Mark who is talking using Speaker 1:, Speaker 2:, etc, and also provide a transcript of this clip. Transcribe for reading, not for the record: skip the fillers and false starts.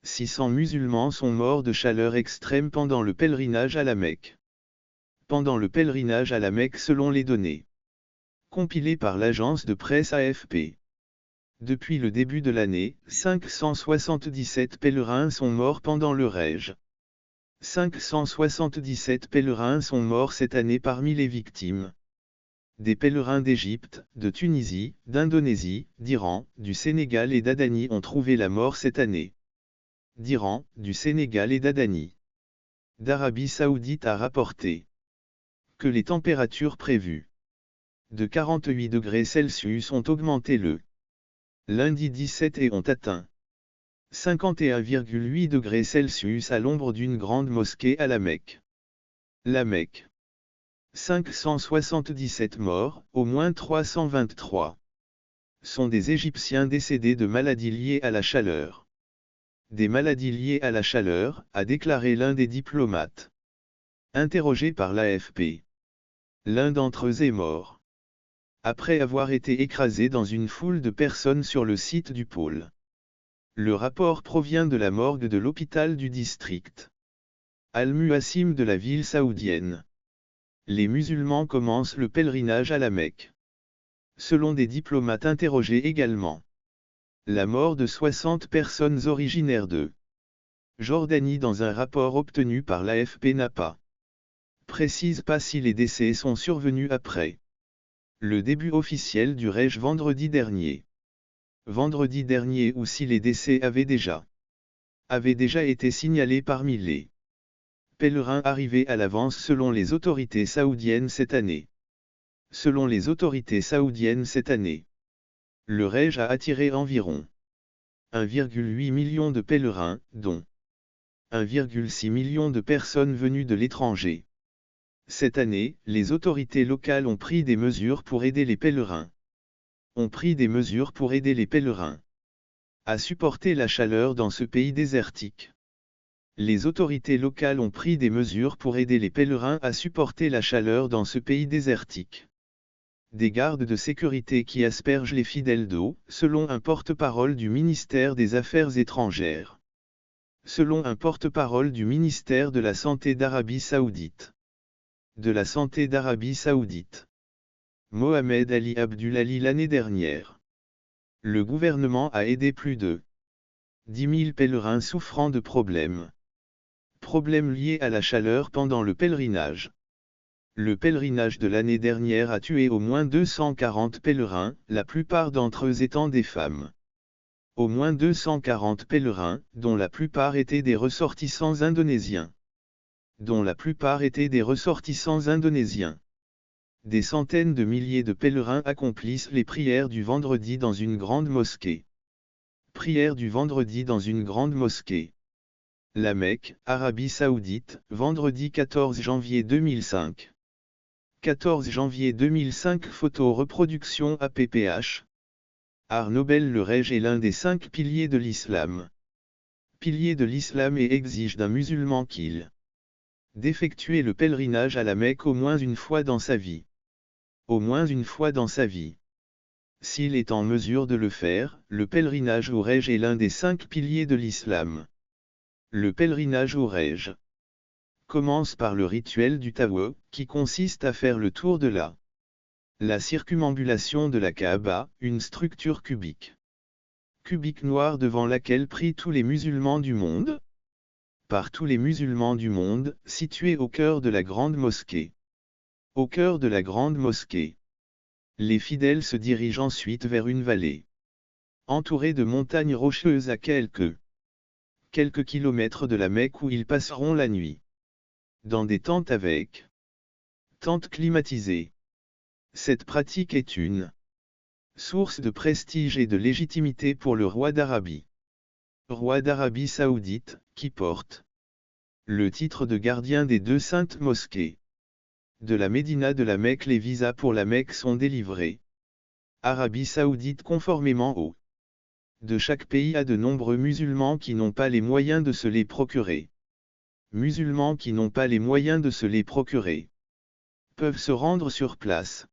Speaker 1: 600 musulmans sont morts de chaleur extrême pendant le pèlerinage à la Mecque. Pendant le pèlerinage à la Mecque selon les données compilées par l'agence de presse AFP. Depuis le début de l'année, 577 pèlerins sont morts pendant le Hajj. 577 pèlerins sont morts cette année parmi les victimes. Des pèlerins d'Égypte, de Tunisie, d'Indonésie, d'Iran, du Sénégal et d'Adani ont trouvé la mort cette année. D'Iran, du Sénégal et d'Adani. D'Arabie Saoudite a rapporté que les températures prévues de 48 degrés Celsius ont augmenté le lundi 17 et ont atteint 51,8 degrés Celsius à l'ombre d'une grande mosquée à la Mecque. La Mecque. 577 morts, au moins 323 sont des Égyptiens décédés de maladies liées à la chaleur. Des maladies liées à la chaleur, a déclaré l'un des diplomates. Interrogé par l'AFP. L'un d'entre eux est mort après avoir été écrasé dans une foule de personnes sur le site du pôle. Le rapport provient de la morgue de l'hôpital du district Al-Muassim de la ville saoudienne. Les musulmans commencent le pèlerinage à la Mecque. Selon des diplomates interrogés également. La mort de 60 personnes originaires de Jordanie dans un rapport obtenu par l'AFP n'a pas précise pas si les décès sont survenus après le début officiel du Hajj vendredi dernier. Vendredi dernier ou si les décès avaient déjà été signalés parmi les pèlerins arrivés à l'avance selon les autorités saoudiennes cette année. Selon les autorités saoudiennes cette année, le Hajj a attiré environ 1,8 million de pèlerins, dont 1,6 million de personnes venues de l'étranger. Cette année, les autorités locales ont pris des mesures pour aider les pèlerins. À supporter la chaleur dans ce pays désertique. Les autorités locales ont pris des mesures pour aider les pèlerins à supporter la chaleur dans ce pays désertique. Des gardes de sécurité qui aspergent les fidèles d'eau, selon un porte-parole du ministère des Affaires étrangères. Selon un porte-parole du ministère de la Santé d'Arabie Saoudite. Mohamed Ali Abdullahi l'année dernière. Le gouvernement a aidé plus de 10 000 pèlerins souffrant de problèmes liés à la chaleur pendant le pèlerinage. Le pèlerinage de l'année dernière a tué au moins 240 pèlerins, la plupart d'entre eux étant des femmes. Au moins 240 pèlerins, dont la plupart étaient des ressortissants indonésiens. Des centaines de milliers de pèlerins accomplissent les prières du vendredi dans une grande mosquée. La Mecque, Arabie Saoudite, vendredi 14 janvier 2005. 14 janvier 2005 Photo reproduction APPH. Art Nobel. Le Hajj est l'un des 5 piliers de l'islam. Et exige d'un musulman qu'il d'effectuer le pèlerinage à la Mecque au moins une fois dans sa vie. S'il est en mesure de le faire, le pèlerinage au Hajj est l'un des 5 piliers de l'islam. Le pèlerinage au Hajj commence par le rituel du Tawaf, qui consiste à faire le tour de la circumambulation de la Kaaba, une structure cubique noire devant laquelle prient tous les musulmans du monde. Par tous les musulmans du monde, située au cœur de la grande mosquée. Les fidèles se dirigent ensuite vers une vallée entourée de montagnes rocheuses à quelques kilomètres de la Mecque où ils passeront la nuit. Dans des tentes avec tentes climatisées. Cette pratique est une source de prestige et de légitimité pour le roi d'Arabie Saoudite, qui porte le titre de gardien des 2 saintes mosquées. De la Médina de la Mecque. Les visas pour la Mecque sont délivrés. Arabie Saoudite conformément au de chaque pays a de nombreux musulmans qui n'ont pas les moyens de se les procurer. Peuvent se rendre sur place.